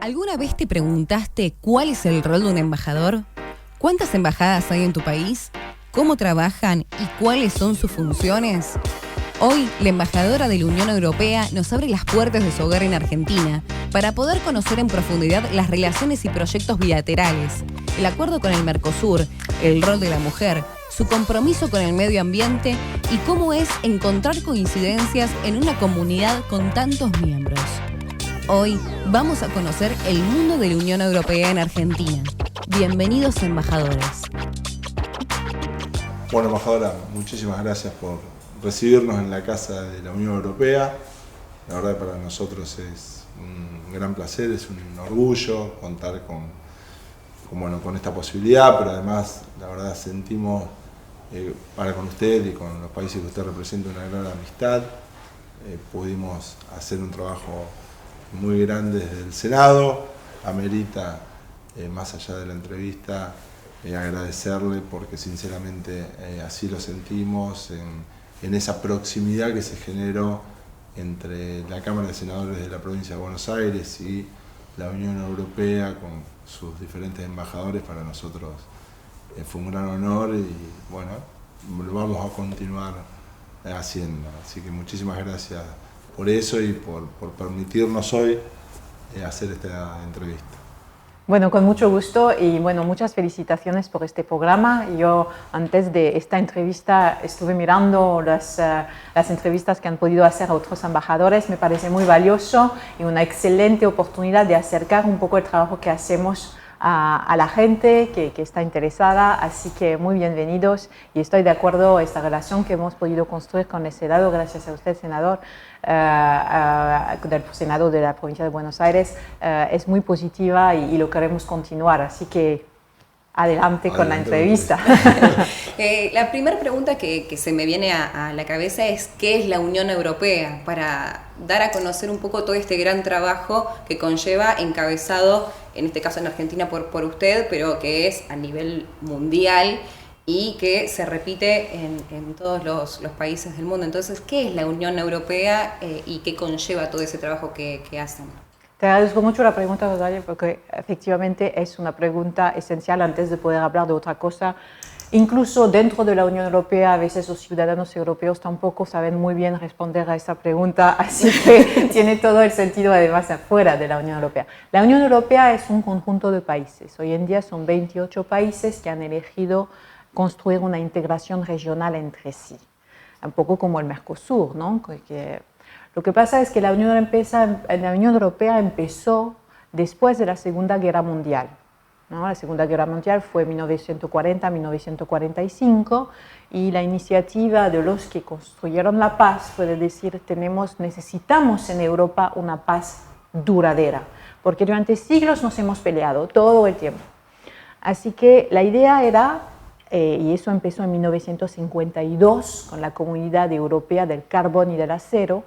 ¿Alguna vez te preguntaste cuál es el rol de un embajador? ¿Cuántas embajadas hay en tu país? ¿Cómo trabajan y cuáles son sus funciones? Hoy, la embajadora de la Unión Europea nos abre las puertas de su hogar en Argentina para poder conocer en profundidad las relaciones y proyectos bilaterales, el acuerdo con el Mercosur, el rol de la mujer, su compromiso con el medio ambiente y cómo es encontrar coincidencias en una comunidad con tantos miembros. Hoy vamos a conocer el mundo de la Unión Europea en Argentina. Bienvenidos, embajadores. Bueno, embajadora, muchísimas gracias por recibirnos en la Casa de la Unión Europea. La verdad que para nosotros es un gran placer, es un orgullo contar con esta posibilidad, pero además la verdad sentimos para con usted y con los países que usted representa una gran amistad. Pudimos hacer un trabajo muy grande desde el Senado. Amerita, más allá de la entrevista, agradecerle porque sinceramente así lo sentimos en esa proximidad que se generó entre la Cámara de Senadores de la Provincia de Buenos Aires y la Unión Europea con sus diferentes embajadores. Para nosotros fue un gran honor y bueno, lo vamos a continuar haciendo. Así que muchísimas gracias por eso y por permitirnos hoy hacer esta entrevista. Bueno, con mucho gusto y bueno, muchas felicitaciones por este programa. Yo antes de esta entrevista estuve mirando las entrevistas que han podido hacer a otros embajadores. Me parece muy valioso y una excelente oportunidad de acercar un poco el trabajo que hacemos a la gente que está interesada, así que muy bienvenidos y estoy de acuerdo esta relación que hemos podido construir con el Senado, gracias a usted, senador, del Senado de la Provincia de Buenos Aires, es muy positiva y lo queremos continuar, así que adelante con la entrevista. La primera pregunta que se me viene a la cabeza es ¿qué es la Unión Europea? Para dar a conocer un poco todo este gran trabajo que conlleva, encabezado, en este caso en Argentina por usted, pero que es a nivel mundial y que se repite en todos los países del mundo. Entonces, ¿qué es la Unión Europea y qué conlleva todo ese trabajo que hacen? Te agradezco mucho la pregunta, Rosario, porque efectivamente es una pregunta esencial antes de poder hablar de otra cosa. Incluso dentro de la Unión Europea, a veces los ciudadanos europeos tampoco saben muy bien responder a esa pregunta, así que tiene todo el sentido además afuera de la Unión Europea. La Unión Europea es un conjunto de países. Hoy en día son 28 países que han elegido construir una integración regional entre sí. Un poco como el Mercosur, ¿no? Lo que pasa es que la Unión Europea empezó después de la Segunda Guerra Mundial, ¿no? La Segunda Guerra Mundial fue 1940-1945 y la iniciativa de los que construyeron la paz fue de decir necesitamos en Europa una paz duradera, porque durante siglos nos hemos peleado todo el tiempo. Así que la idea era, y eso empezó en 1952 con la Comunidad Europea del Carbón y del Acero,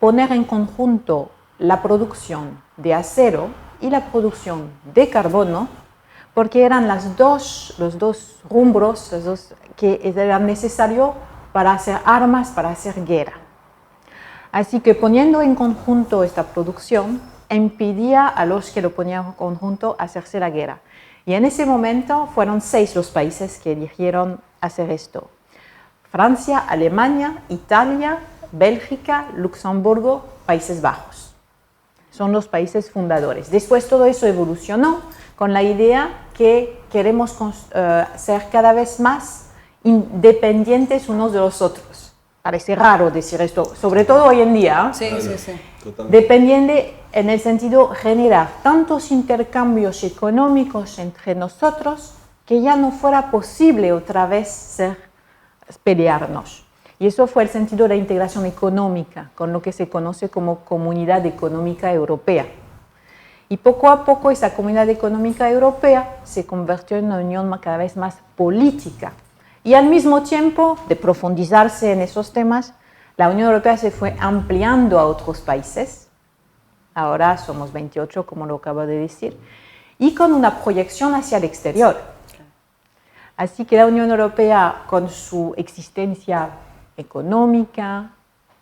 poner en conjunto la producción de acero y la producción de carbono, porque eran los dos rumbos que eran necesarios para hacer armas, para hacer guerra. Así que poniendo en conjunto esta producción, impedía a los que lo ponían en conjunto hacerse la guerra. Y en ese momento fueron 6 los países que eligieron hacer esto: Francia, Alemania, Italia, Bélgica, Luxemburgo, Países Bajos. Son los países fundadores. Después todo eso evolucionó con la idea que queremos ser cada vez más independientes unos de los otros. Parece raro decir esto, sobre todo hoy en día. Sí. Dependiente en el sentido de generar tantos intercambios económicos entre nosotros que ya no fuera posible otra vez pelearnos. Y eso fue el sentido de la integración económica, con lo que se conoce como Comunidad Económica Europea. Y poco a poco esa Comunidad Económica Europea se convirtió en una unión cada vez más política. Y al mismo tiempo de profundizarse en esos temas, la Unión Europea se fue ampliando a otros países. Ahora somos 28, como lo acabo de decir, y con una proyección hacia el exterior. Así que la Unión Europea, con su existencia económica,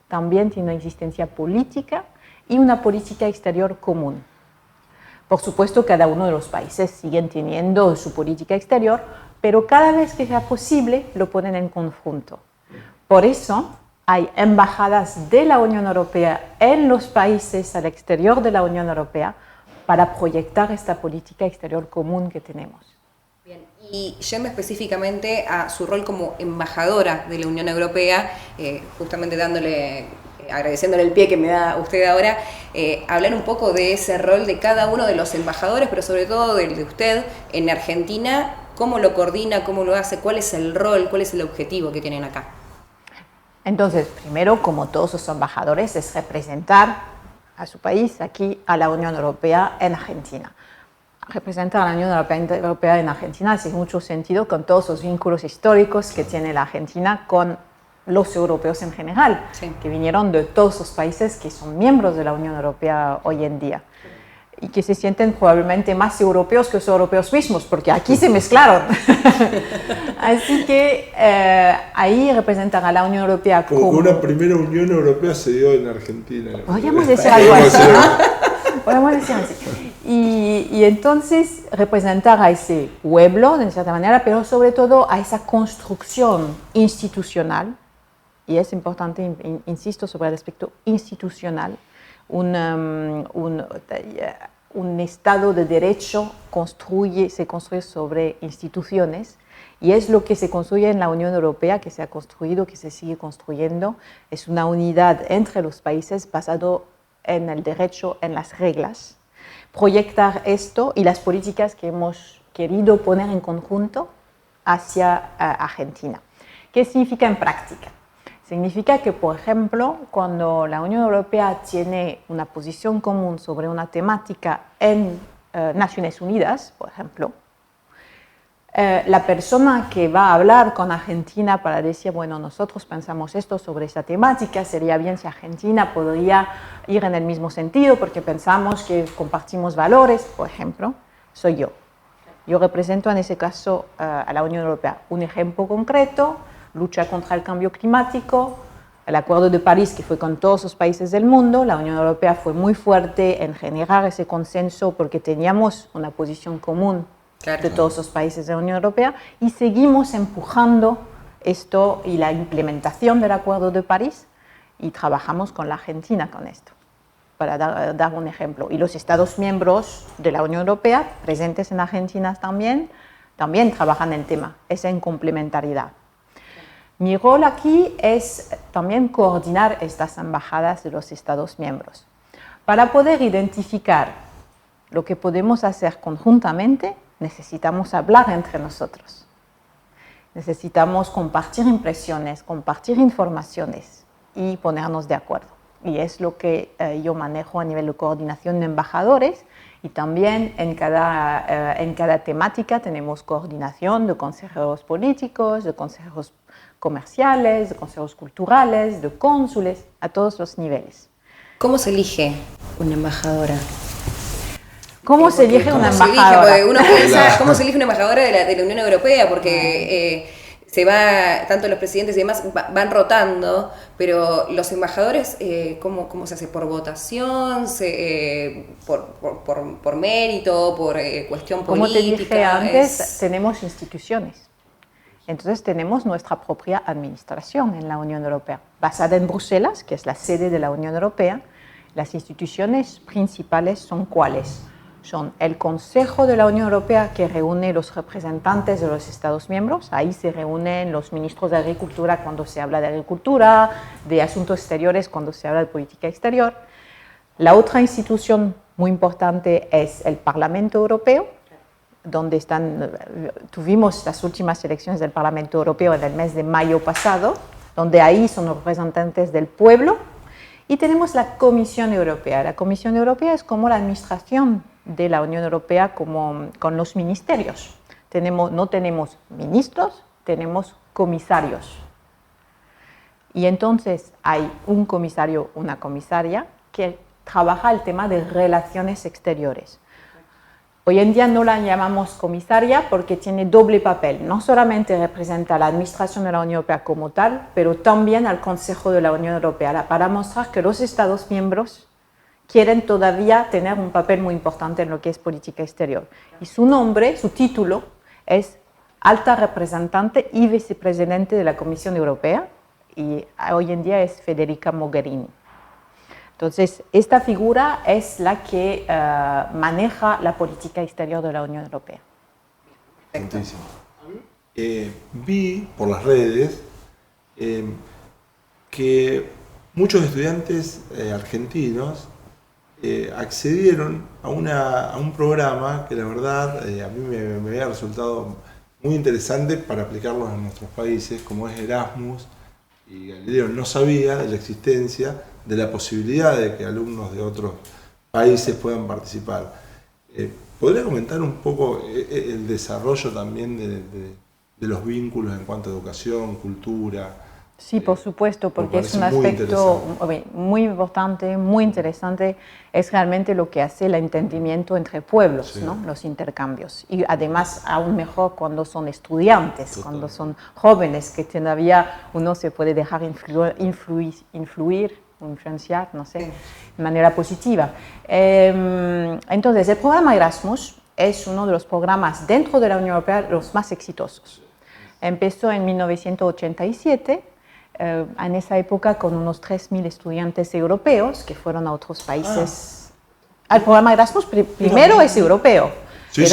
también tiene una existencia política y una política exterior común. Por supuesto, cada uno de los países siguen teniendo su política exterior, pero cada vez que sea posible lo ponen en conjunto. Por eso hay embajadas de la Unión Europea en los países al exterior de la Unión Europea para proyectar esta política exterior común que tenemos. Bien, y yendo específicamente a su rol como embajadora de la Unión Europea, justamente agradeciéndole el pie que me da usted ahora, hablar un poco de ese rol de cada uno de los embajadores, pero sobre todo del de usted en Argentina, cómo lo coordina, cómo lo hace, cuál es el rol, cuál es el objetivo que tienen acá. Entonces, primero, como todos los embajadores, es representar a su país, aquí a la Unión Europea en Argentina. Representar a la Unión Europea en Argentina hace mucho sentido con todos los vínculos históricos que tiene la Argentina con los europeos en general, sí, que vinieron de todos los países que son miembros de la Unión Europea hoy en día y que se sienten probablemente más europeos que los europeos mismos, porque aquí se mezclaron. Así que ahí representan a la Unión Europea como... Una primera Unión Europea se dio en Argentina. Podríamos decir algo así, ¿no? Podemos decir así. Y entonces representar a ese pueblo, de cierta manera, pero sobre todo a esa construcción institucional, y es importante, insisto, sobre el aspecto institucional, un Estado de Derecho se construye sobre instituciones, y es lo que se construye en la Unión Europea, que se ha construido, que se sigue construyendo. Es una unidad entre los países basado en el derecho, en las reglas. Proyectar esto y las políticas que hemos querido poner en conjunto hacia Argentina. ¿Qué significa en práctica? Significa que, por ejemplo, cuando la Unión Europea tiene una posición común sobre una temática en Naciones Unidas, por ejemplo, la persona que va a hablar con Argentina para decir, bueno, nosotros pensamos esto sobre esa temática, sería bien si Argentina podría ir en el mismo sentido porque pensamos que compartimos valores, por ejemplo, soy yo. Yo represento en ese caso a la Unión Europea. Un ejemplo concreto: lucha contra el cambio climático, el Acuerdo de París, que fue con todos los países del mundo. La Unión Europea fue muy fuerte en generar ese consenso porque teníamos una posición común, claro, de todos los países de la Unión Europea, y seguimos empujando esto y la implementación del Acuerdo de París, y trabajamos con la Argentina con esto, para dar un ejemplo. Y los Estados miembros de la Unión Europea, presentes en Argentina también trabajan en el tema, es en complementariedad. Mi rol aquí es también coordinar estas embajadas de los Estados miembros para poder identificar lo que podemos hacer conjuntamente. Necesitamos hablar entre nosotros, necesitamos compartir impresiones, compartir informaciones y ponernos de acuerdo. Y es lo que yo manejo a nivel de coordinación de embajadores, y también en cada temática tenemos coordinación de consejeros políticos, de consejeros comerciales, de consejos culturales, de cónsules, a todos los niveles. ¿Cómo se elige una embajadora? ¿Cómo se elige una embajadora? ¿Cómo se elige una embajadora de la Unión Europea? Porque se va, tanto los presidentes y demás van rotando, pero los embajadores, ¿cómo se hace? ¿Por votación? ¿Por mérito? ¿Por cuestión política? Como te dije antes, tenemos instituciones. Entonces tenemos nuestra propia administración en la Unión Europea, basada en Bruselas, que es la sede de la Unión Europea. Las instituciones principales son ¿cuáles? Son el Consejo de la Unión Europea, que reúne los representantes de los Estados miembros. Ahí se reúnen los ministros de Agricultura cuando se habla de agricultura, de asuntos exteriores cuando se habla de política exterior. La otra institución muy importante es el Parlamento Europeo, donde tuvimos las últimas elecciones del Parlamento Europeo en el mes de mayo pasado, donde ahí son los representantes del pueblo. Y tenemos la Comisión Europea. La Comisión Europea es como la administración de la Unión Europea con los ministerios. No tenemos ministros, tenemos comisarios. Y entonces hay un comisario, una comisaria, que trabaja el tema de relaciones exteriores. Hoy en día no la llamamos comisaria porque tiene doble papel. No solamente representa a la administración de la Unión Europea como tal, pero también al Consejo de la Unión Europea, para mostrar que los Estados miembros quieren todavía tener un papel muy importante en lo que es política exterior. Y su nombre, su título, es Alta Representante y Vicepresidente de la Comisión Europea, y hoy en día es Federica Mogherini. Entonces, esta figura es la que maneja la política exterior de la Unión Europea. Perfectísimo. Vi por las redes que muchos estudiantes argentinos accedieron a un programa que la verdad a mí me había resultado muy interesante para aplicarlos en nuestros países, como es Erasmus, y Galileo no sabía de la existencia, de la posibilidad de que alumnos de otros países puedan participar. ¿Podría comentar un poco el desarrollo también de los vínculos en cuanto a educación, cultura? Sí, por supuesto, porque es un aspecto muy importante, muy interesante. Es realmente lo que hace el entendimiento entre pueblos, sí, ¿no? Los intercambios. Y además, aún mejor cuando son estudiantes, total, cuando son jóvenes, que todavía uno se puede dejar influenciar, no sé, sí, de manera positiva. Entonces, el programa Erasmus es uno de los programas dentro de la Unión Europea los más exitosos. Empezó en 1987. En esa época con unos 3.000 estudiantes europeos que fueron a otros países. El programa Erasmus primero es europeo. Sí,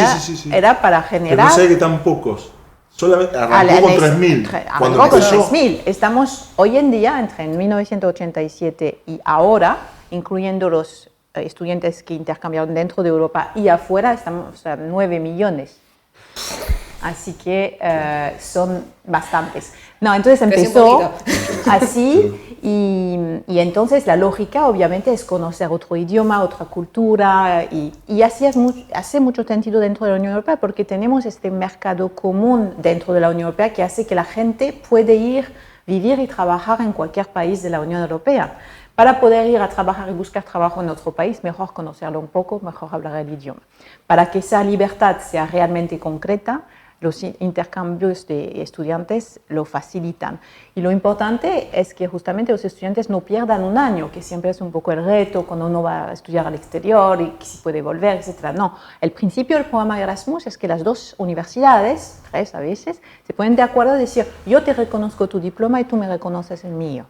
era para generar... Pero no sé que tan pocos. Solamente arrancó con 3.000. Arrancó con 3.000. Estamos hoy en día, entre 1987 y ahora, incluyendo los estudiantes que intercambiaron dentro de Europa y afuera, estamos a 9 millones. Así que son bastantes. No, entonces empezó así y entonces la lógica obviamente es conocer otro idioma, otra cultura y así hace mucho sentido dentro de la Unión Europea porque tenemos este mercado común dentro de la Unión Europea que hace que la gente puede ir, vivir y trabajar en cualquier país de la Unión Europea. Para poder ir a trabajar y buscar trabajo en otro país, mejor conocerlo un poco, mejor hablar el idioma. Para que esa libertad sea realmente concreta, los intercambios de estudiantes lo facilitan. Y lo importante es que justamente los estudiantes no pierdan un año, que siempre es un poco el reto cuando uno va a estudiar al exterior y si puede volver, etc. No, el principio del programa Erasmus es que las dos universidades, 3 a veces, se ponen de acuerdo a decir, yo te reconozco tu diploma y tú me reconoces el mío.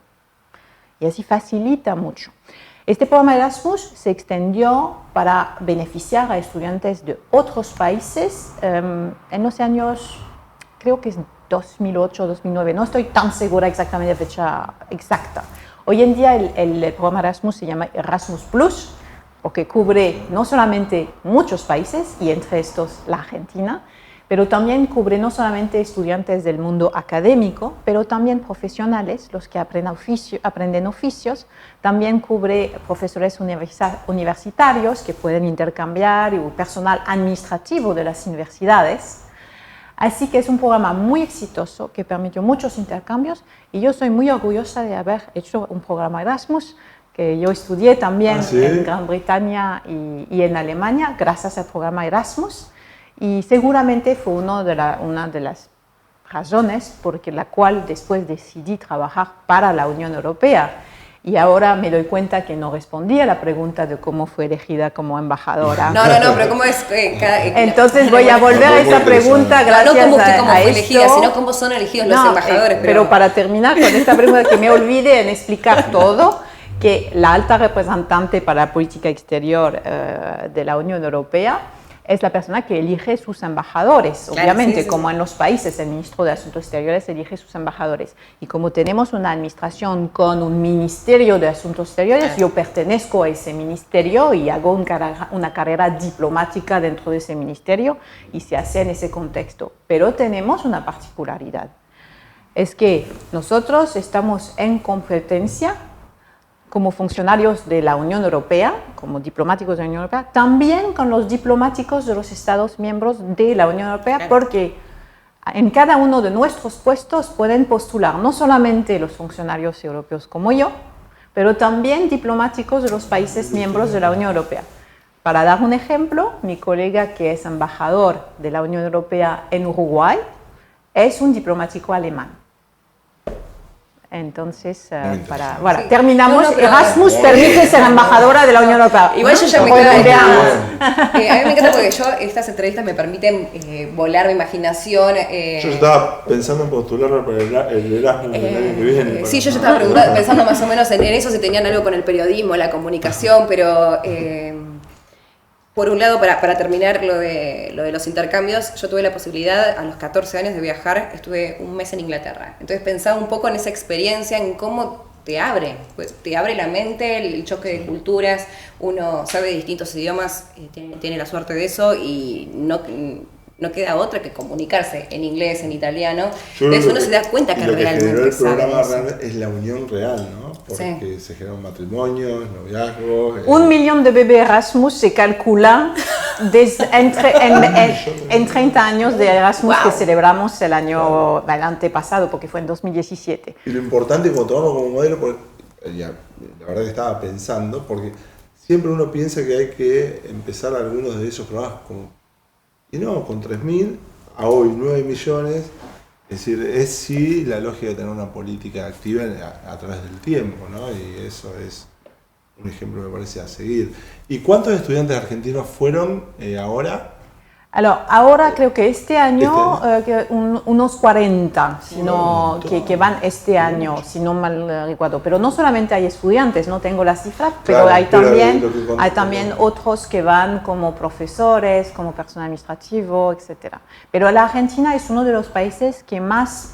Y así facilita mucho. Este programa Erasmus se extendió para beneficiar a estudiantes de otros países en los años, creo que es 2008, 2009, no estoy tan segura exactamente de fecha exacta. Hoy en día el programa Erasmus se llama Erasmus Plus, porque cubre no solamente muchos países, y entre estos la Argentina, pero también cubre no solamente estudiantes del mundo académico, pero también profesionales, los que aprenden oficios, también cubre profesores universitarios que pueden intercambiar y personal administrativo de las universidades. Así que es un programa muy exitoso que permitió muchos intercambios y yo soy muy orgullosa de haber hecho un programa Erasmus que yo estudié también en Gran Bretaña y en Alemania gracias al programa Erasmus. Y seguramente fue una de las razones por la cual después decidí trabajar para la Unión Europea. Y ahora me doy cuenta que no respondí a la pregunta de cómo fue elegida como embajadora. No, pero ¿cómo es? Entonces voy a volver a esa pregunta gracias no como usted cómo fue elegida, sino cómo son elegidos los embajadores. Pero para terminar con esta pregunta, que me olvidé en explicar todo, que la alta representante para la política exterior de la Unión Europea es la persona que elige sus embajadores, claro, obviamente, como en los países, el ministro de Asuntos Exteriores elige sus embajadores. Y como tenemos una administración con un ministerio de Asuntos Exteriores, yo pertenezco a ese ministerio y hago una carrera diplomática dentro de ese ministerio y se hace en ese contexto. Pero tenemos una particularidad, es que nosotros estamos en competencia como funcionarios de la Unión Europea, como diplomáticos de la Unión Europea, también con los diplomáticos de los Estados miembros de la Unión Europea, porque en cada uno de nuestros puestos pueden postular no solamente los funcionarios europeos como yo, pero también diplomáticos de los países miembros de la Unión Europea. Para dar un ejemplo, mi colega que es embajador de la Unión Europea en Uruguay es un diplomático alemán. Entonces, Bueno, sí. Terminamos. No, pero, Erasmus permite ser embajadora de la Unión Europea. Igual yo ya me Pues, quedo veamos. a mí me encanta porque estas entrevistas me permiten volar mi imaginación. Yo estaba pensando en postularme para el Erasmus del año que viene. Sí, yo ya estaba pensando más o menos en eso, si tenían algo con el periodismo, la comunicación, pero por un lado, para terminar lo de los intercambios, yo tuve la posibilidad a los 14 años de viajar, estuve un mes en Inglaterra. Entonces pensaba un poco en esa experiencia, en cómo te abre la mente, el choque de culturas, uno sabe distintos idiomas, tiene la suerte de eso y no queda otra que comunicarse en inglés, en italiano. Entonces uno se da cuenta que realmente el sabe programa eso. es la unión real, ¿no? Porque se generan matrimonios, noviazgos. 1 millón de bebés Erasmus se calcula en 30 años de Erasmus que celebramos el antepasado, porque fue en 2017. Y lo importante es cuando tomamos como modelo, porque, la verdad que estaba pensando, porque siempre uno piensa que hay que empezar algunos de esos programas y no, con 3.000 a hoy 9 millones, es decir, es sí la lógica de tener una política activa a través del tiempo, ¿no? Y eso es un ejemplo, me parece, a seguir. ¿Y cuántos estudiantes argentinos fueron ahora? Ahora creo que este año unos 40 que van este año, si no mal recuerdo. Pero no solamente hay estudiantes, no tengo la cifra, pero Claro, hay también otros que van como profesores, como personal administrativo, etc. Pero la Argentina es uno de los países que más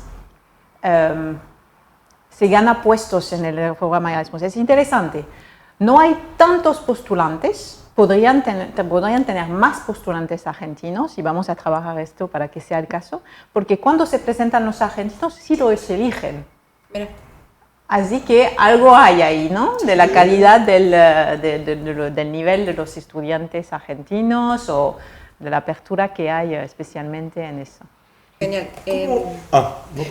se gana puestos en el programa Erasmus. Es interesante. No hay tantos postulantes. Podrían tener más postulantes argentinos y vamos a trabajar esto para que sea el caso, porque cuando se presentan los argentinos sí los eligen. Mira. Así que algo hay ahí, ¿no? De la calidad del nivel de los estudiantes argentinos o de la apertura que hay especialmente en eso. Genial.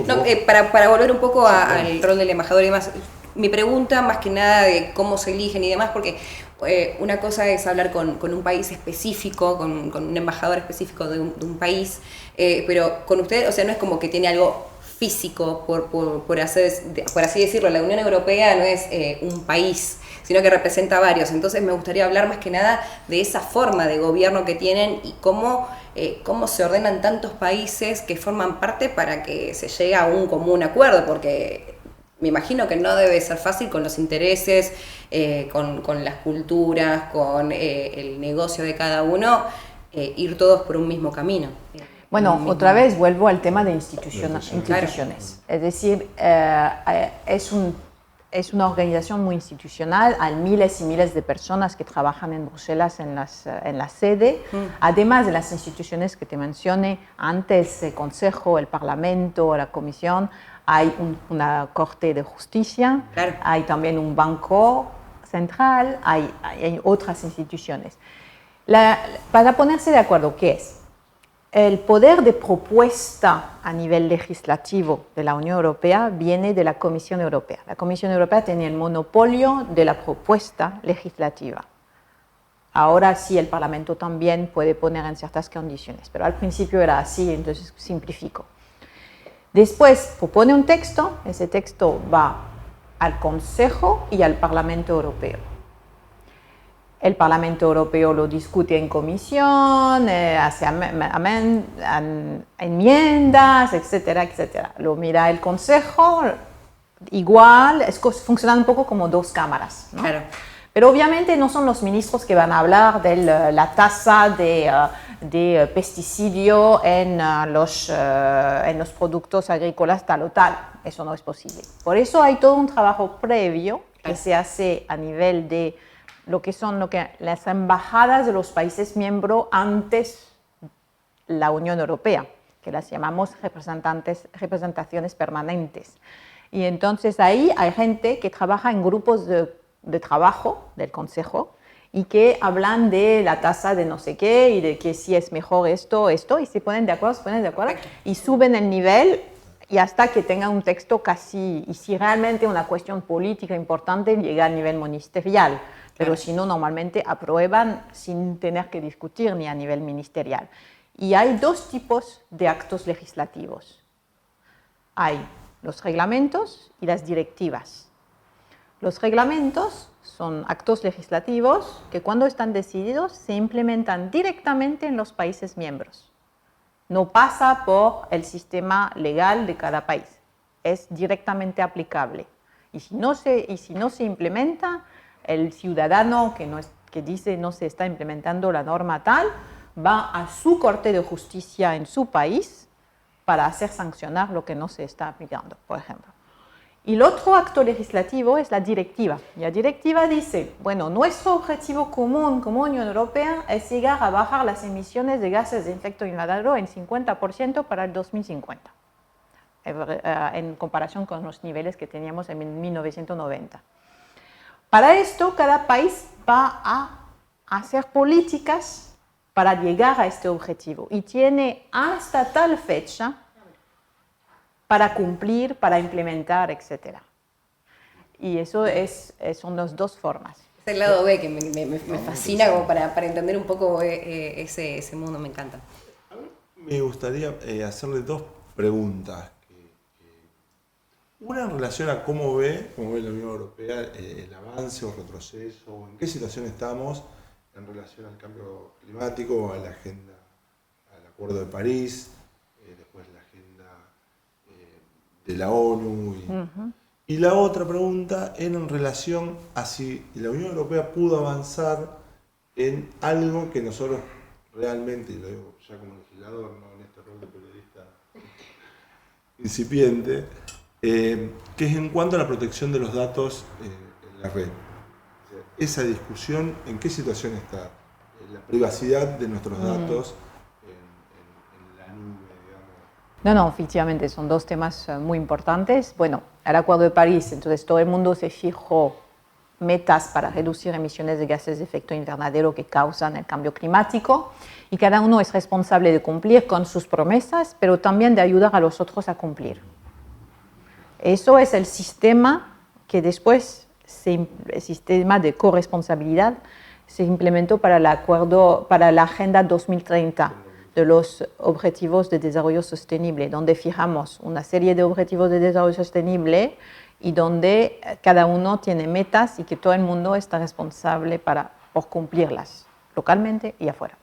No, para volver un poco al rol del embajador y demás, mi pregunta más que nada de cómo se eligen y demás, porque una cosa es hablar con un país específico, con un embajador específico de un país, pero con usted, o sea, no es como que tiene algo físico, por así decirlo. La Unión Europea no es un país, sino que representa varios. Entonces me gustaría hablar más que nada de esa forma de gobierno que tienen y cómo se ordenan tantos países que forman parte para que se llegue a un común acuerdo, porque me imagino que no debe ser fácil con los intereses, con las culturas, con el negocio de cada uno, ir todos por un mismo camino. Bueno, otra vez vuelvo al tema de instituciones. Claro. Es decir, es una organización muy institucional, hay miles y miles de personas que trabajan en Bruselas en la sede, además de las instituciones que te mencioné antes, el Consejo, el Parlamento, la Comisión. Hay una Corte de Justicia, claro. Hay también un banco central, hay otras instituciones. Para ponerse de acuerdo, ¿qué es? El poder de propuesta a nivel legislativo de la Unión Europea viene de la Comisión Europea. La Comisión Europea tiene el monopolio de la propuesta legislativa. Ahora sí, el Parlamento también puede poner en ciertas condiciones, pero al principio era así, entonces simplifico. Después propone un texto, ese texto va al Consejo y al Parlamento Europeo. El Parlamento Europeo lo discute en comisión, hace enmiendas, etcétera, etcétera. Lo mira el Consejo, igual, funciona un poco como dos cámaras, ¿no? Claro. Pero obviamente no son los ministros que van a hablar de la tasa de pesticidio en los productos agrícolas tal o tal. Eso no es posible. Por eso hay todo un trabajo previo que se hace a nivel de lo que son las embajadas de los países miembros antes la Unión Europea, que las llamamos representaciones permanentes. Y entonces ahí hay gente que trabaja en grupos de trabajo del Consejo y que hablan de la tasa de no sé qué y de que si es mejor esto, y se ponen de acuerdo, y suben el nivel y hasta que tengan un texto casi, y si realmente una cuestión política importante llega a nivel ministerial, pero si no, normalmente aprueban sin tener que discutir ni a nivel ministerial. Y hay dos tipos de actos legislativos. Hay los reglamentos y las directivas. Los reglamentos son actos legislativos que cuando están decididos se implementan directamente en los países miembros. No pasa por el sistema legal de cada país, es directamente aplicable. Y si no se implementa, el ciudadano que dice no se está implementando la norma tal, va a su corte de justicia en su país para hacer sancionar lo que no se está aplicando, por ejemplo. Y el otro acto legislativo es la directiva. Y la directiva dice, bueno, nuestro objetivo común como Unión Europea es llegar a bajar las emisiones de gases de efecto invernadero en 50% para el 2050, en comparación con los niveles que teníamos en 1990. Para esto, cada país va a hacer políticas para llegar a este objetivo y tiene hasta tal fecha para cumplir, para implementar, etc. Y eso son las dos formas. Es el lado B que me fascina como para entender un poco ese mundo, me encanta. A mí me gustaría hacerle dos preguntas. Una en relación a cómo ve la Unión Europea el avance o retroceso, en qué situación estamos en relación al cambio climático, a la agenda, al Acuerdo de París, después la agenda de la ONU. Y la otra pregunta era en relación a si la Unión Europea pudo avanzar en algo que nosotros realmente, y lo digo ya como legislador, no en este rol de periodista incipiente, que es en cuanto a la protección de los datos en la red. O sea, esa discusión, ¿en qué situación está? La privacidad de nuestros datos en la nube, digamos. No, efectivamente, son dos temas muy importantes. Bueno, el Acuerdo de París, entonces todo el mundo se fijó metas para reducir emisiones de gases de efecto invernadero que causan el cambio climático y cada uno es responsable de cumplir con sus promesas, pero también de ayudar a los otros a cumplir. Eso es el sistema que después, el sistema de corresponsabilidad, se implementó para el acuerdo, para la Agenda 2030 de los Objetivos de Desarrollo Sostenible, donde fijamos una serie de objetivos de desarrollo sostenible y donde cada uno tiene metas y que todo el mundo está responsable por cumplirlas, localmente y afuera.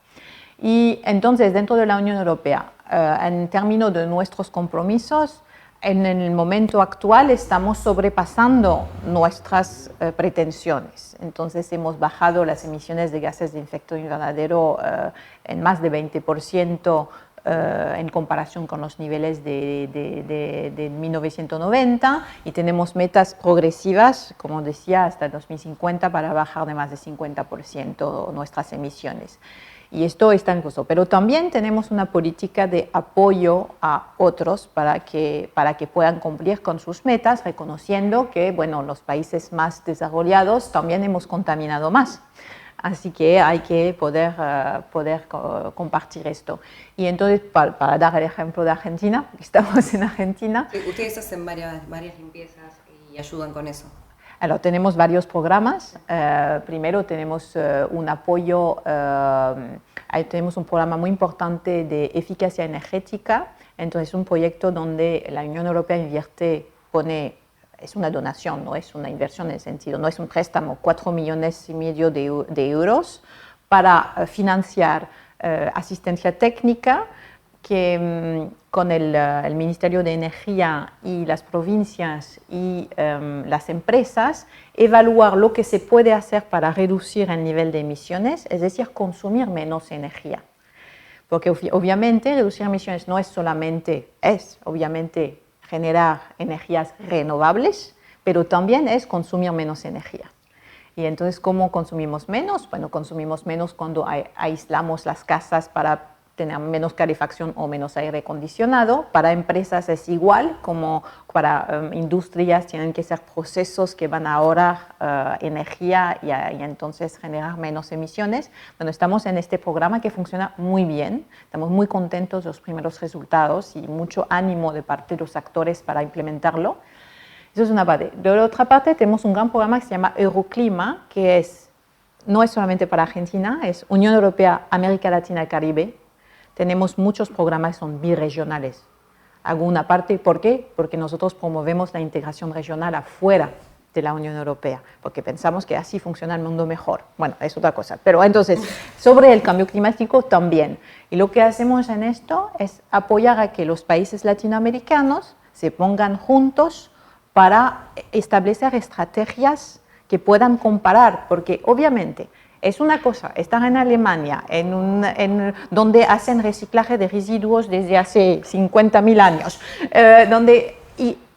Y entonces, dentro de la Unión Europea, en términos de nuestros compromisos, en el momento actual estamos sobrepasando nuestras pretensiones. Entonces hemos bajado las emisiones de gases de efecto invernadero en más de 20% en comparación con los niveles de 1990 y tenemos metas progresivas, como decía, hasta 2050 para bajar de más de 50% nuestras emisiones. Y esto está en curso. Pero también tenemos una política de apoyo a otros para que puedan cumplir con sus metas, reconociendo que, bueno, los países más desarrollados también hemos contaminado más. Así que hay que poder compartir esto. Y entonces, para dar el ejemplo de Argentina, estamos en Argentina. Sí, ustedes hacen varias limpiezas y ayudan con eso. Alors, tenemos varios programas. Primero tenemos un apoyo, tenemos un programa muy importante de eficacia energética. Entonces, un proyecto donde la Unión Europea es una donación, no es una inversión en el sentido, no es un préstamo, 4,5 millones de euros para financiar asistencia técnica que con el Ministerio de Energía y las provincias y las empresas, evaluar lo que se puede hacer para reducir el nivel de emisiones, es decir, consumir menos energía. Porque obviamente reducir emisiones no es solamente, obviamente generar energías renovables, pero también es consumir menos energía. Y entonces, ¿cómo consumimos menos? Bueno, consumimos menos cuando aislamos las casas para tener menos calefacción o menos aire acondicionado. Para empresas es igual, como para industrias tienen que ser procesos que van a ahorrar energía y entonces generar menos emisiones. Bueno, estamos en este programa que funciona muy bien, estamos muy contentos de los primeros resultados y mucho ánimo de parte de los actores para implementarlo. Eso es una parte. De la otra parte tenemos un gran programa que se llama Euroclima, que no es solamente para Argentina, es Unión Europea, América Latina y Caribe. Tenemos muchos programas que son birregionales. Hago una parte, ¿por qué? Porque nosotros promovemos la integración regional afuera de la Unión Europea, porque pensamos que así funciona el mundo mejor. Bueno, es otra cosa. Pero entonces, sobre el cambio climático también. Y lo que hacemos en esto es apoyar a que los países latinoamericanos se pongan juntos para establecer estrategias que puedan comparar, porque obviamente es una cosa estar en Alemania, donde hacen reciclaje de residuos desde hace 50.000 años, donde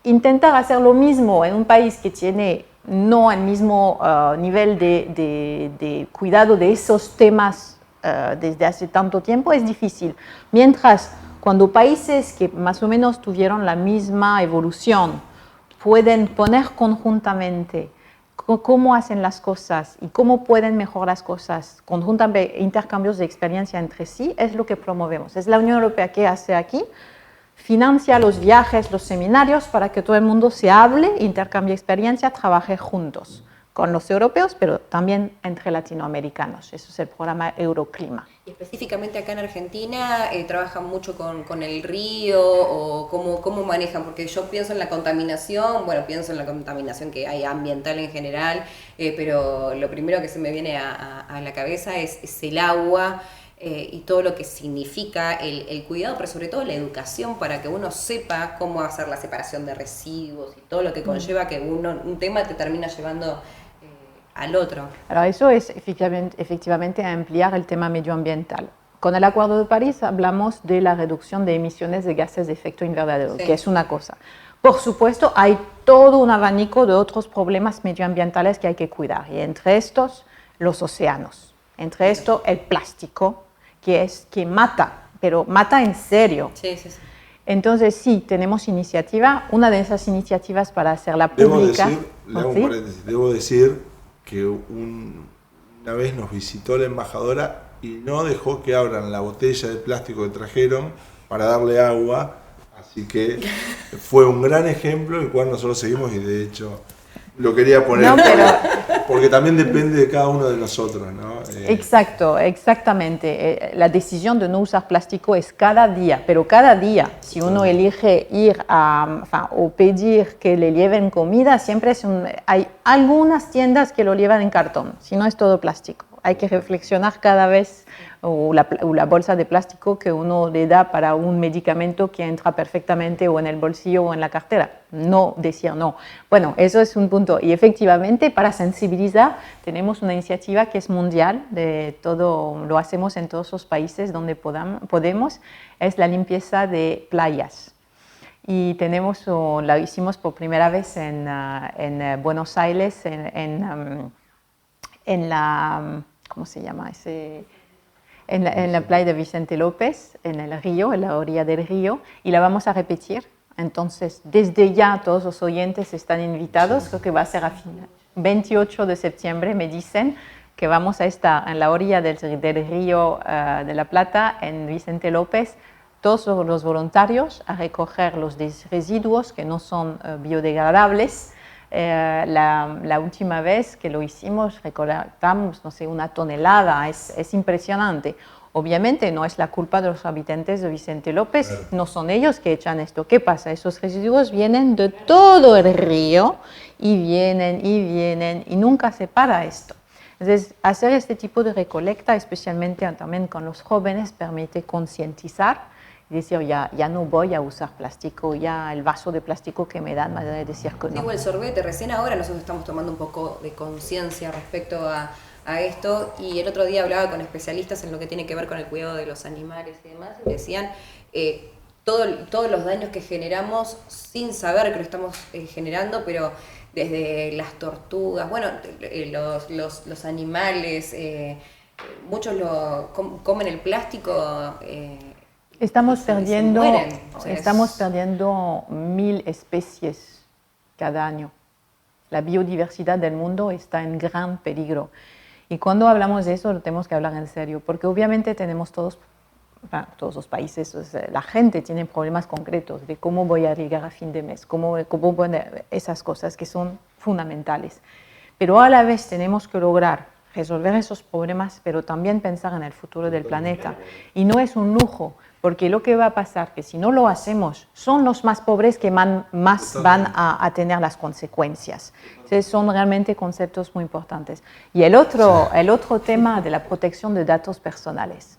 intentar hacer lo mismo en un país que tiene no el mismo nivel de cuidado de esos temas desde hace tanto tiempo es difícil. Mientras cuando países que más o menos tuvieron la misma evolución pueden poner conjuntamente cómo hacen las cosas y cómo pueden mejorar las cosas, conjuntamente intercambios de experiencia entre sí, es lo que promovemos. Es la Unión Europea que hace aquí, financia los viajes, los seminarios para que todo el mundo se hable, intercambie experiencia, trabaje juntos con los europeos, pero también entre latinoamericanos. Eso es el programa Euroclima. Y específicamente acá en Argentina, ¿trabajan mucho con el río o cómo manejan? Porque yo pienso en la contaminación, bueno, pienso en la contaminación que hay ambiental en general, pero lo primero que se me viene a la cabeza es el agua. Y todo lo que significa el cuidado, pero sobre todo la educación para que uno sepa cómo hacer la separación de residuos y todo lo que conlleva que un tema te termina llevando al otro. Ahora, eso es efectivamente ampliar el tema medioambiental. Con el Acuerdo de París hablamos de la reducción de emisiones de gases de efecto invernadero, sí, que es una cosa. Por supuesto, hay todo un abanico de otros problemas medioambientales que hay que cuidar, y entre estos, los océanos. Entre esto, el plástico, que mata, pero mata en serio. Sí, sí, sí. Entonces, sí, tenemos iniciativa. Una de esas iniciativas para hacerla pública. Debo decir que una vez nos visitó la embajadora y no dejó que abran la botella de plástico que trajeron para darle agua. Así que fue un gran ejemplo, el cual nosotros seguimos y de hecho lo quería poner. No, pero porque también depende de cada uno de nosotros, ¿no? Exacto, exactamente. La decisión de no usar plástico es cada día, pero cada día, si uno elige ir o pedir que le lleven comida, siempre hay algunas tiendas que lo llevan en cartón, si no es todo plástico. Hay que reflexionar cada vez, o la bolsa de plástico que uno le da para un medicamento que entra perfectamente o en el bolsillo o en la cartera. No decir no. Bueno, eso es un punto. Y efectivamente, para sensibilizar, tenemos una iniciativa que es mundial, lo hacemos en todos los países donde podemos, es la limpieza de playas. Y la hicimos por primera vez en Buenos Aires, en la... ¿Cómo se llama ese? En la playa de Vicente López, en el río, en la orilla del río, y la vamos a repetir. Entonces, desde ya todos los oyentes están invitados, creo que va a ser a 28 de septiembre, me dicen, que vamos a estar en la orilla del río de la Plata, en Vicente López, todos los voluntarios a recoger los residuos que no son biodegradables. La última vez que lo hicimos recolectamos, no sé, 1 tonelada, es impresionante. Obviamente no es la culpa de los habitantes de Vicente López, claro. No son ellos que echan esto. ¿Qué pasa? Esos residuos vienen de todo el río y vienen y nunca se para esto. Entonces, hacer este tipo de recolecta, especialmente también con los jóvenes, permite concientizar y decir, ya no voy a usar plástico, ya el vaso de plástico que me dan, me van a decir que no. Digo, el sorbete, recién ahora nosotros estamos tomando un poco de conciencia respecto a esto, y el otro día hablaba con especialistas en lo que tiene que ver con el cuidado de los animales y demás, y decían todos los daños que generamos sin saber que lo estamos generando, pero desde las tortugas, bueno, los animales, muchos comen el plástico. Estamos perdiendo 1.000 especies cada año. La biodiversidad del mundo está en gran peligro. Y cuando hablamos de eso, tenemos que hablar en serio, porque obviamente tenemos todos los países, la gente tiene problemas concretos de cómo voy a llegar a fin de mes, cómo poner esas cosas que son fundamentales. Pero a la vez tenemos que lograr resolver esos problemas, pero también pensar en el futuro del planeta. Y no es un lujo porque lo que va a pasar que si no lo hacemos, son los más pobres que más van a tener las consecuencias. Entonces, son realmente conceptos muy importantes. Y el otro tema de la protección de datos personales.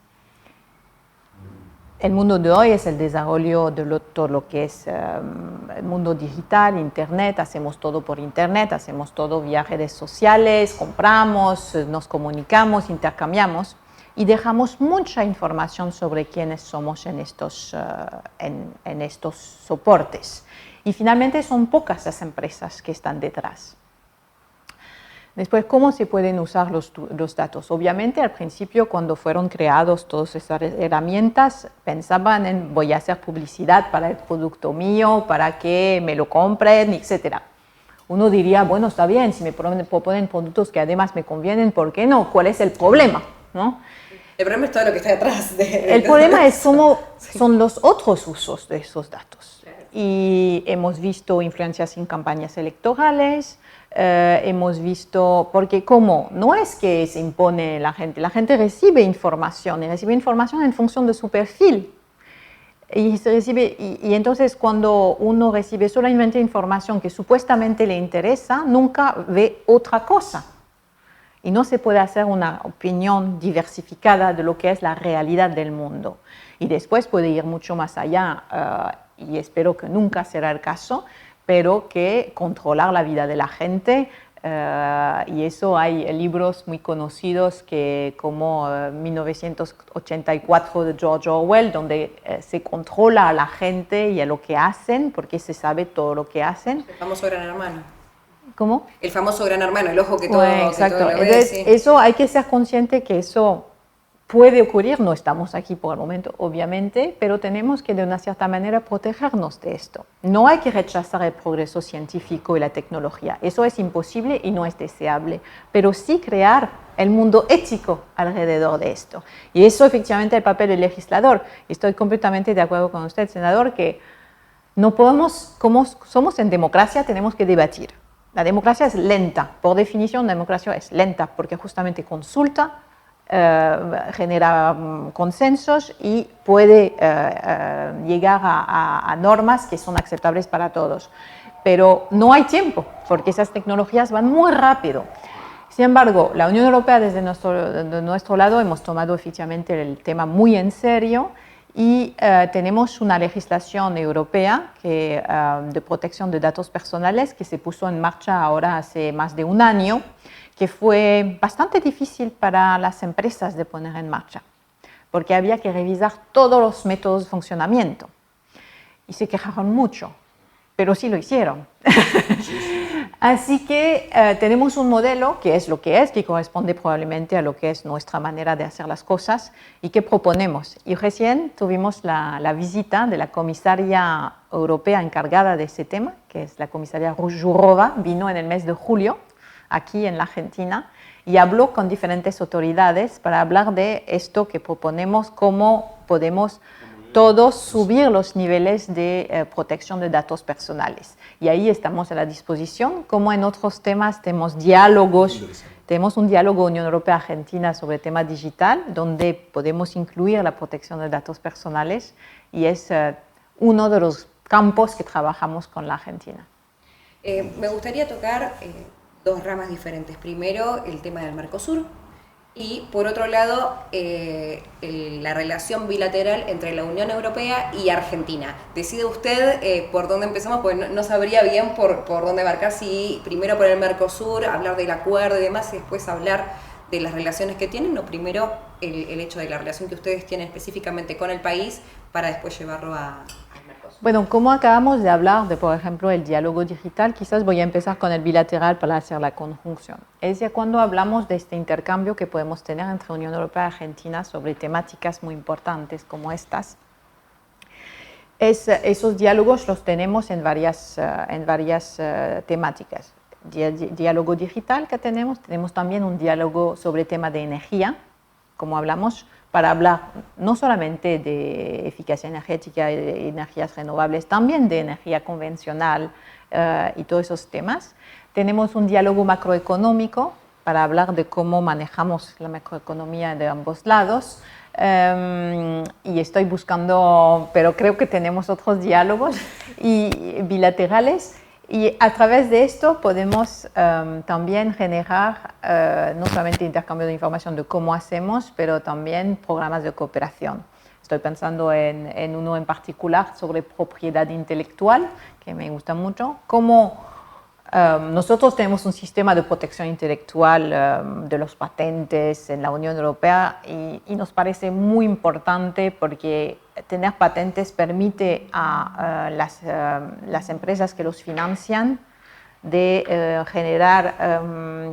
El mundo de hoy es el desarrollo de todo lo que es el mundo digital, Internet, hacemos todo por Internet, hacemos todo vía redes sociales, compramos, nos comunicamos, intercambiamos y dejamos mucha información sobre quiénes somos en estos soportes. Y finalmente son pocas las empresas que están detrás. Después, ¿cómo se pueden usar los datos? Obviamente, al principio, cuando fueron creados todas estas herramientas, pensaban en voy a hacer publicidad para el producto mío, para que me lo compren, etc. Uno diría, bueno, está bien, si me proponen productos que además me convienen, ¿por qué no? ¿Cuál es el problema? ¿No? El problema es todo lo que está detrás. El problema es cómo son los otros usos de esos datos. Claro. Y hemos visto influencias en campañas electorales, hemos visto, porque como no es que se impone la gente recibe información y recibe información en función de su perfil. Y entonces cuando uno recibe solamente información que supuestamente le interesa, nunca ve otra cosa. Y no se puede hacer una opinión diversificada de lo que es la realidad del mundo. Y después puede ir mucho más allá, y espero que nunca será el caso, pero que controlar la vida de la gente, y eso hay libros muy conocidos como 1984 de George Orwell, donde se controla a la gente y a lo que hacen, porque se sabe todo lo que hacen. El famoso Gran Hermano. ¿Cómo? El famoso Gran Hermano, el ojo que todo, bueno, exacto. Que todo lo ve. Entonces, sí. Eso hay que ser consciente que eso puede ocurrir, no estamos aquí por el momento, obviamente, pero tenemos que de una cierta manera protegernos de esto. No hay que rechazar el progreso científico y la tecnología, eso es imposible y no es deseable, pero sí crear el mundo ético alrededor de esto. Y eso efectivamente es el papel del legislador. Estoy completamente de acuerdo con usted, senador, que no podemos, como somos en democracia, tenemos que debatir. La democracia es lenta, por definición la democracia es lenta, porque justamente consulta, genera consensos y puede llegar a normas que son aceptables para todos. Pero no hay tiempo, porque esas tecnologías van muy rápido. Sin embargo, la Unión Europea, de nuestro lado, hemos tomado efectivamente el tema muy en serio y tenemos una legislación europea de protección de datos personales que se puso en marcha ahora hace más de un año, que fue bastante difícil para las empresas de poner en marcha, porque había que revisar todos los métodos de funcionamiento. Y se quejaron mucho, pero sí lo hicieron. Así que tenemos un modelo que es lo que es, que corresponde probablemente a lo que es nuestra manera de hacer las cosas y que proponemos. Y recién tuvimos la visita de la comisaria europea encargada de ese tema, que es la comisaria Jourová, vino en el mes de julio, aquí en la Argentina, y habló con diferentes autoridades para hablar de esto que proponemos, cómo podemos todos subir los niveles de protección de datos personales. Y ahí estamos a la disposición, como en otros temas tenemos diálogos, tenemos un diálogo Unión Europea-Argentina sobre tema digital, donde podemos incluir la protección de datos personales, y es uno de los campos que trabajamos con la Argentina. Me gustaría tocar dos ramas diferentes. Primero, el tema del Mercosur y, por otro lado, la relación bilateral entre la Unión Europea y Argentina. Decide usted por dónde empezamos, porque no sabría bien por dónde abarcar, si primero por el Mercosur, hablar del acuerdo y demás, y después hablar de las relaciones que tienen, o primero el hecho de la relación que ustedes tienen específicamente con el país para después llevarlo a... Bueno, como acabamos de hablar de, por ejemplo, el diálogo digital, quizás voy a empezar con el bilateral para hacer la conjunción. Es decir, cuando hablamos de este intercambio que podemos tener entre Unión Europea y Argentina sobre temáticas muy importantes como estas, esos diálogos los tenemos en varias temáticas. Diálogo digital que tenemos también un diálogo sobre tema de energía, como hablamos, para hablar no solamente de eficacia energética y de energías renovables, también de energía convencional y todos esos temas. Tenemos un diálogo macroeconómico para hablar de cómo manejamos la macroeconomía de ambos lados. Y estoy buscando, pero creo que tenemos otros diálogos y bilaterales. Y a través de esto podemos también generar no solamente intercambio de información de cómo hacemos, pero también programas de cooperación. Estoy pensando en uno en particular sobre propiedad intelectual, que me gusta mucho. Nosotros tenemos un sistema de protección intelectual de los patentes en la Unión Europea y nos parece muy importante porque tener patentes permite a las empresas que los financian de generar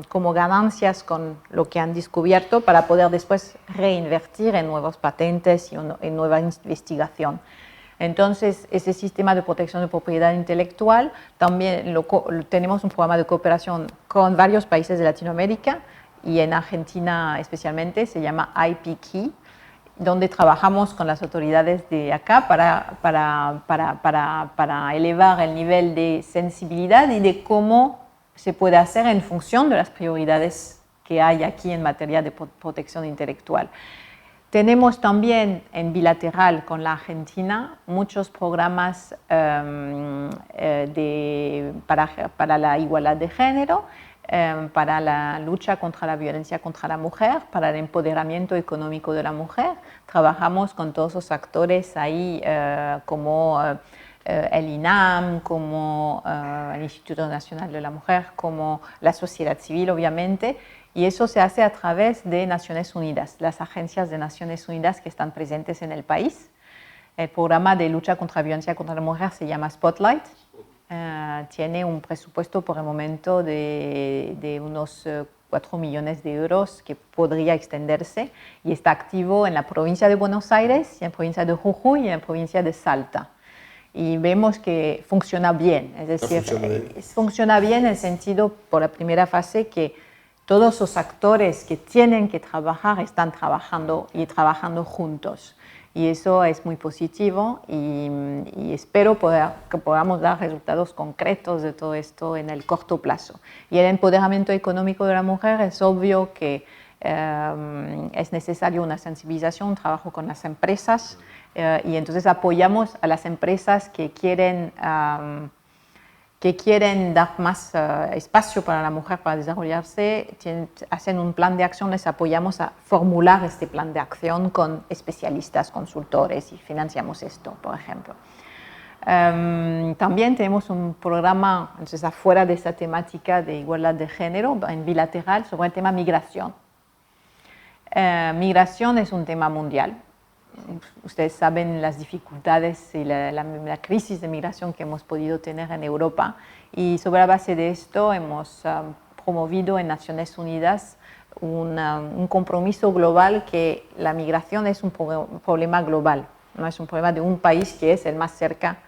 como ganancias con lo que han descubierto para poder después reinvertir en nuevos patentes y en nueva investigación. Entonces, ese sistema de protección de propiedad intelectual, también tenemos un programa de cooperación con varios países de Latinoamérica y en Argentina especialmente, se llama IP Key, donde trabajamos con las autoridades de acá para elevar el nivel de sensibilidad y de cómo se puede hacer en función de las prioridades que hay aquí en materia de protección intelectual. Tenemos también en bilateral con la Argentina muchos programas para la igualdad de género, para la lucha contra la violencia contra la mujer, para el empoderamiento económico de la mujer. Trabajamos con todos los actores ahí como el INAM, como el Instituto Nacional de la Mujer, como la sociedad civil, obviamente. Y eso se hace a través de Naciones Unidas, las agencias de Naciones Unidas que están presentes en el país. El programa de lucha contra la violencia contra la mujer se llama Spotlight. Tiene un presupuesto por el momento de unos 4 millones de euros que podría extenderse y está activo en la provincia de Buenos Aires, en la provincia de Jujuy y en la provincia de Salta. Y vemos que funciona bien, es decir, funciona bien en el sentido, por la primera fase, que todos los actores que tienen que trabajar están trabajando juntos. Y eso es muy positivo y espero que podamos dar resultados concretos de todo esto en el corto plazo. Y el empoderamiento económico de la mujer es obvio que es necesario una sensibilización, un trabajo con las empresas y entonces apoyamos a las empresas que quieren dar más espacio para la mujer para desarrollarse, hacen un plan de acción, les apoyamos a formular este plan de acción con especialistas, consultores y financiamos esto, por ejemplo. También tenemos un programa, entonces afuera de esta temática de igualdad de género, en bilateral, sobre el tema migración. Migración es un tema mundial. Ustedes saben las dificultades y la crisis de migración que hemos podido tener en Europa y sobre la base de esto hemos promovido en Naciones Unidas un compromiso global que la migración es un problema global, no es un problema de un país que es el más cerca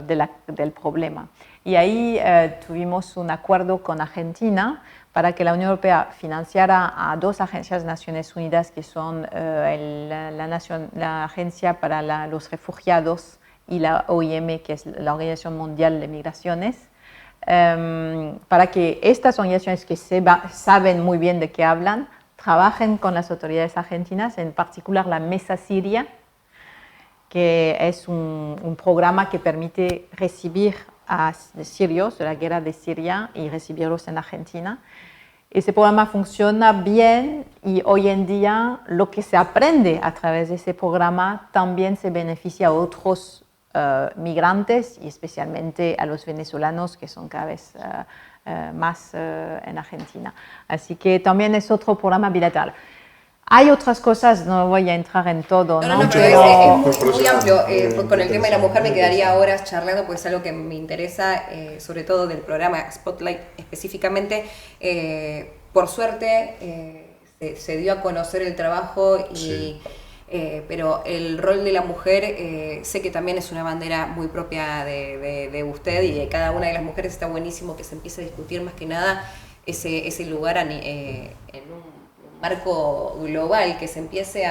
del problema. Y ahí tuvimos un acuerdo con Argentina para que la Unión Europea financiara a dos agencias de Naciones Unidas que son la Agencia para los Refugiados y la OIM, que es la Organización Mundial de Migraciones, para que estas organizaciones que saben muy bien de qué hablan, trabajen con las autoridades argentinas, en particular la Mesa Siria, que es un programa que permite recibir a sirios de la guerra de Siria y recibirlos en Argentina. Ese programa funciona bien y hoy en día lo que se aprende a través de ese programa también se beneficia a otros migrantes y especialmente a los venezolanos que son cada vez más en Argentina. Así que también es otro programa bilateral. Hay otras cosas, no voy a entrar en todo. No, pero es muy amplio. Con el tema de la mujer me quedaría horas charlando, porque es algo que me interesa, sobre todo del programa Spotlight específicamente. Por suerte se dio a conocer el trabajo, pero el rol de la mujer sé que también es una bandera muy propia de usted y de cada una de las mujeres. Está buenísimo que se empiece a discutir más que nada ese lugar en un marco global, que se empiece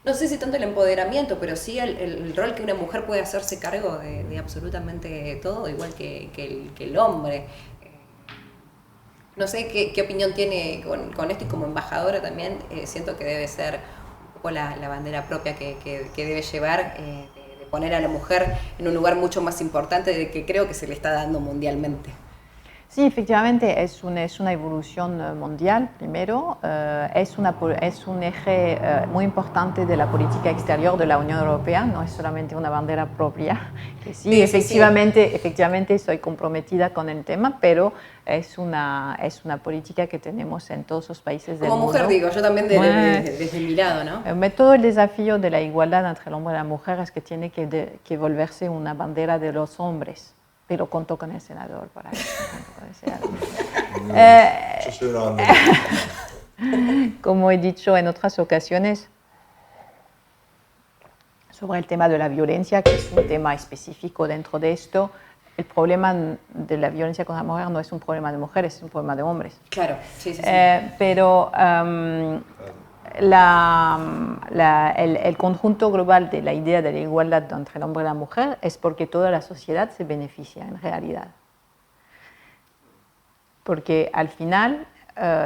no sé si tanto el empoderamiento, pero sí el rol que una mujer puede hacerse cargo de absolutamente todo, igual que el hombre. No sé qué opinión tiene con esto, y como embajadora también siento que debe ser un poco la bandera propia que debe llevar, de poner a la mujer en un lugar mucho más importante del que creo que se le está dando mundialmente. Sí, efectivamente es una evolución mundial, primero. Es un eje muy importante de la política exterior de la Unión Europea, no es solamente una bandera propia, que sí, efectivamente estoy comprometida con el tema, pero es una política que tenemos en todos los países del mundo. Como mujer digo, yo también desde mi lado, ¿no? Todo el desafío de la igualdad entre el hombre y la mujer es que tiene que volverse una bandera de los hombres. Pero conto con el senador para eso. Yo soy una bandera. Como he dicho en otras ocasiones, sobre el tema de la violencia, que es un tema específico dentro de esto, el problema de la violencia contra la mujer no es un problema de mujeres, es un problema de hombres. Claro, sí. Pero el conjunto global de la idea de la igualdad entre el hombre y la mujer es porque toda la sociedad se beneficia en realidad. Porque al final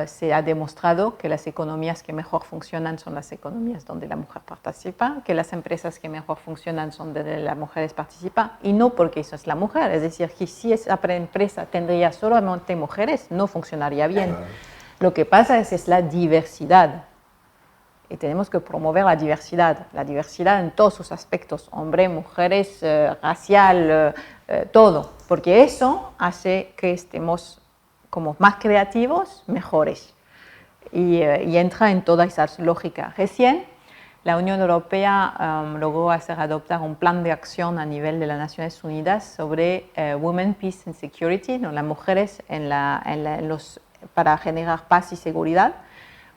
se ha demostrado que las economías que mejor funcionan son las economías donde la mujer participa, que las empresas que mejor funcionan son donde las mujeres participan, y no porque eso es la mujer. Es decir, que si esa empresa tendría solamente mujeres, no funcionaría bien. Lo que pasa es la diversidad. Y tenemos que promover la diversidad en todos sus aspectos, hombres, mujeres, racial, todo, porque eso hace que estemos como más creativos, mejores, y entra en toda esa lógica. Recién la Unión Europea logró hacer adoptar un plan de acción a nivel de las Naciones Unidas sobre Women, Peace and Security, ¿no? Las mujeres para generar paz y seguridad,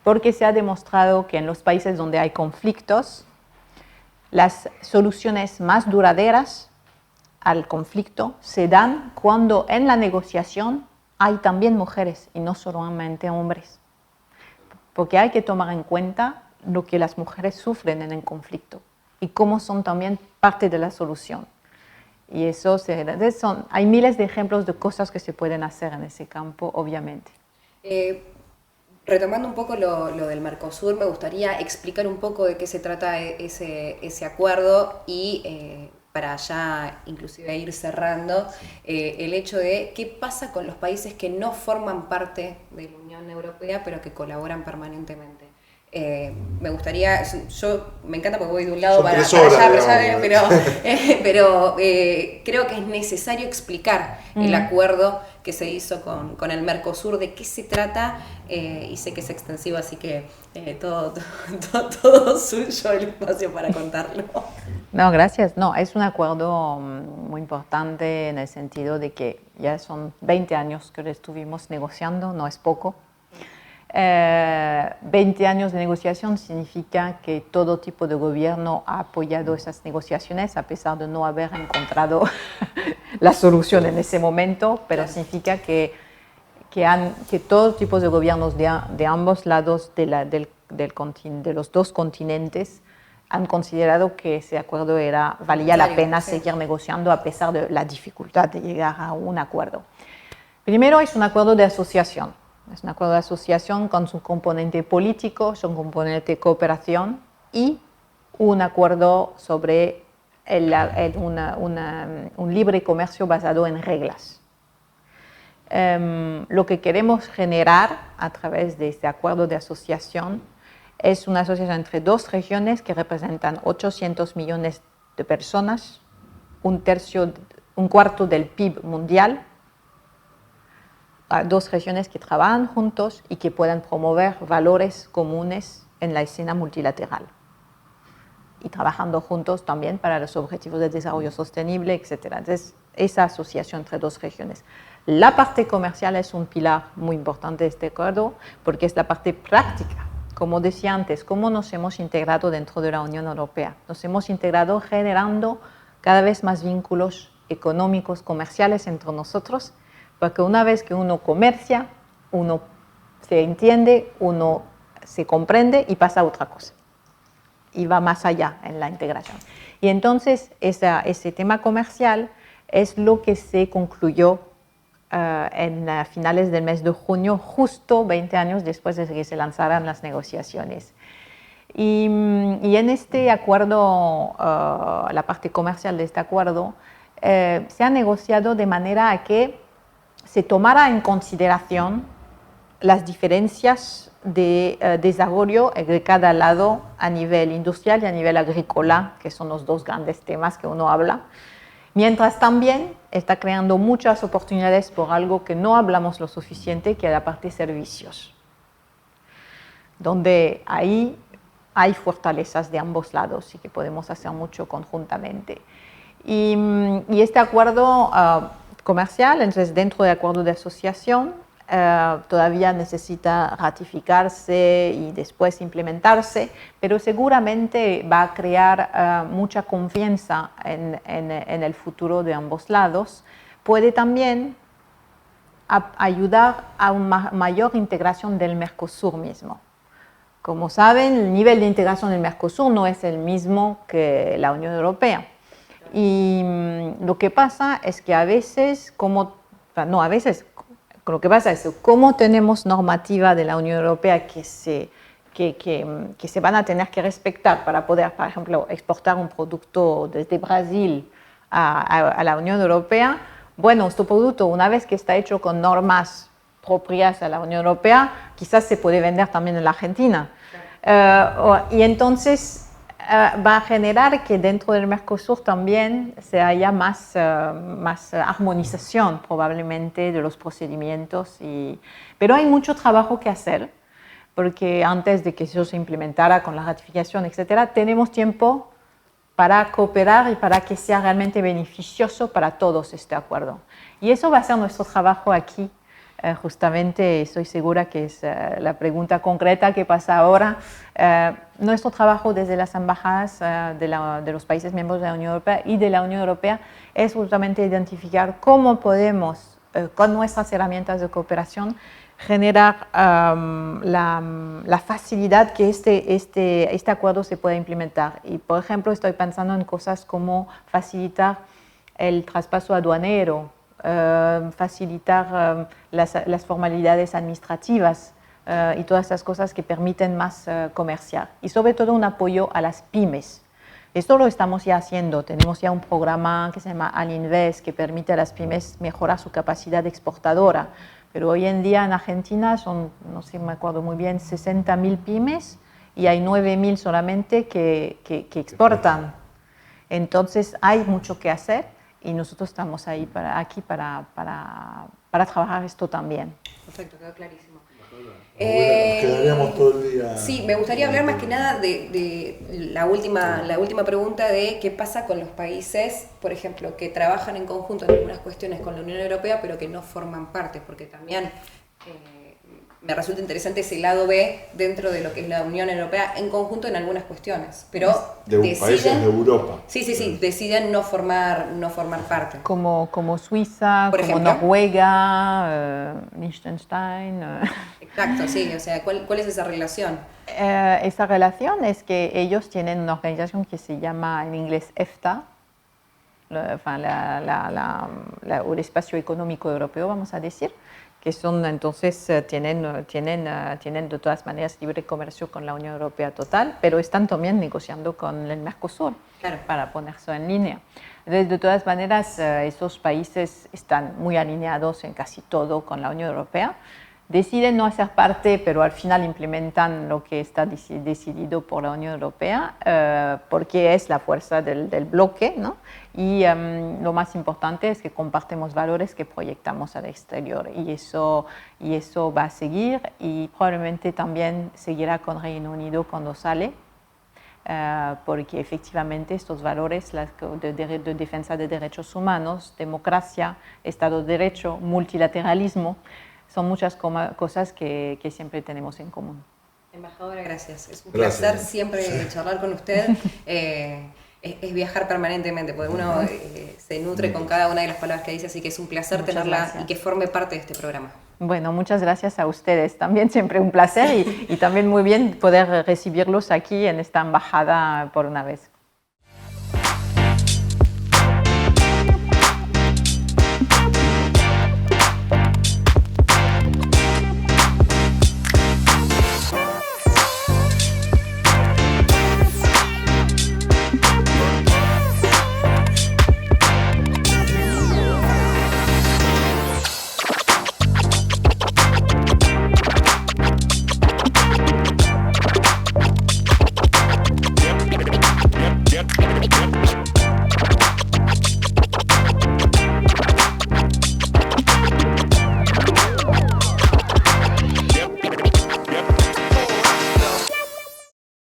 porque se ha demostrado que en los países donde hay conflictos, las soluciones más duraderas al conflicto se dan cuando en la negociación hay también mujeres y no solamente hombres. Porque hay que tomar en cuenta lo que las mujeres sufren en el conflicto y cómo son también parte de la solución. Y hay miles de ejemplos de cosas que se pueden hacer en ese campo, obviamente. Retomando un poco lo del Mercosur, me gustaría explicar un poco de qué se trata ese acuerdo y para ya inclusive ir cerrando, el hecho de qué pasa con los países que no forman parte de la Unión Europea pero que colaboran permanentemente. Me gustaría, me encanta porque voy de un lado para allá, pero creo que es necesario explicar el acuerdo que se hizo con el Mercosur, de qué se trata, y sé que es extensivo, así que todo suyo el espacio para contarlo. No, gracias. No, es un acuerdo muy importante en el sentido de que ya son 20 años que lo estuvimos negociando, no es poco. 20 años de negociación significa que todo tipo de gobierno ha apoyado esas negociaciones a pesar de no haber encontrado la solución en ese momento, pero significa que todo tipo de gobiernos de ambos lados de los dos continentes han considerado que ese acuerdo valía la pena seguir negociando a pesar de la dificultad de llegar a un acuerdo. Primero, es un acuerdo de asociación. Es un acuerdo de asociación con su componente político, su componente de cooperación y un acuerdo sobre un libre comercio basado en reglas. Lo que queremos generar a través de este acuerdo de asociación es una asociación entre dos regiones que representan 800 millones de personas, un cuarto del PIB mundial, a dos regiones que trabajan juntos y que puedan promover valores comunes en la escena multilateral. Y trabajando juntos también para los objetivos de desarrollo sostenible, etc. Entonces, esa asociación entre dos regiones. La parte comercial es un pilar muy importante de este acuerdo porque es la parte práctica. Como decía antes, ¿cómo nos hemos integrado dentro de la Unión Europea? Nos hemos integrado generando cada vez más vínculos económicos, comerciales entre nosotros, porque una vez que uno comercia, uno se entiende, uno se comprende y pasa a otra cosa. Y va más allá en la integración. Y entonces ese tema comercial es lo que se concluyó en finales del mes de junio, justo 20 años después de que se lanzaran las negociaciones. Y en este acuerdo, la parte comercial de este acuerdo, se ha negociado de manera a que se tomara en consideración las diferencias de desarrollo de cada lado a nivel industrial y a nivel agrícola, que son los dos grandes temas que uno habla, mientras también está creando muchas oportunidades por algo que no hablamos lo suficiente, que es la parte de servicios, donde ahí hay fortalezas de ambos lados y que podemos hacer mucho conjuntamente. Y este acuerdo comercial, entonces dentro del acuerdo de asociación, todavía necesita ratificarse y después implementarse, pero seguramente va a crear mucha confianza en el futuro de ambos lados. Puede también ayudar a una mayor integración del Mercosur mismo. Como saben, el nivel de integración del Mercosur no es el mismo que la Unión Europea. Y lo que pasa es que a veces, lo que pasa es que como tenemos normativa de la Unión Europea que se van a tener que respetar para poder, por ejemplo, exportar un producto desde Brasil a la Unión Europea, bueno, este producto, una vez que está hecho con normas propias a la Unión Europea, quizás se puede vender también en la Argentina. Y entonces va a generar que dentro del Mercosur también se haya más armonización probablemente de los procedimientos. Pero hay mucho trabajo que hacer, porque antes de que eso se implementara con la ratificación, etcétera, tenemos tiempo para cooperar y para que sea realmente beneficioso para todos este acuerdo. Y eso va a ser nuestro trabajo aquí. Justamente estoy segura que es la pregunta concreta que pasa ahora. Nuestro trabajo desde las embajadas de los países miembros de la Unión Europea y de la Unión Europea es justamente identificar cómo podemos, con nuestras herramientas de cooperación, generar la facilidad que este acuerdo se pueda implementar. Y, por ejemplo, estoy pensando en cosas como facilitar el traspaso aduanero, facilitar las formalidades administrativas y todas esas cosas que permiten más comerciar. Y sobre todo un apoyo a las pymes. Esto lo estamos ya haciendo. Tenemos ya un programa que se llama Alinvest que permite a las pymes mejorar su capacidad exportadora. Pero hoy en día en Argentina son, no sé, me acuerdo muy bien, 60.000 pymes y hay 9.000 solamente que exportan. Entonces hay mucho que hacer. Y nosotros estamos aquí para trabajar esto también. Perfecto, quedó clarísimo. Nos quedaríamos todo el día. Sí, me gustaría hablar más que nada de la última pregunta de qué pasa con los países, por ejemplo, que trabajan en conjunto en algunas cuestiones con la Unión Europea, pero que no forman parte, porque también me resulta interesante ese lado B dentro de lo que es la Unión Europea en conjunto en algunas cuestiones, pero países de Europa. Sí, deciden no formar parte. Como Suiza, por como ejemplo, Noruega, Liechtenstein. Exacto, sí, o sea, ¿cuál es esa relación? Esa relación es que ellos tienen una organización que se llama en inglés EFTA, el Espacio Económico Europeo, vamos a decir, que son entonces tienen de todas maneras libre comercio con la Unión Europea total, pero están también negociando con el Mercosur, claro, para ponerse en línea. Entonces, de todas maneras, esos países están muy alineados en casi todo con la Unión Europea. Deciden no hacer parte, pero al final implementan lo que está decidido por la Unión Europea, porque es la fuerza del bloque, ¿no? Y lo más importante es que compartimos valores que proyectamos al exterior. Y eso va a seguir y probablemente también seguirá con Reino Unido cuando sale, porque efectivamente estos valores de defensa de derechos humanos, democracia, Estado de Derecho, multilateralismo, son muchas cosas que siempre tenemos en común. Embajadora, gracias. Es un placer siempre charlar con usted. Es viajar permanentemente, porque uno se nutre con cada una de las palabras que dice, así que es un placer tenerla y que forme parte de este programa. Bueno, muchas gracias a ustedes. También siempre un placer y también muy bien poder recibirlos aquí en esta embajada por una vez.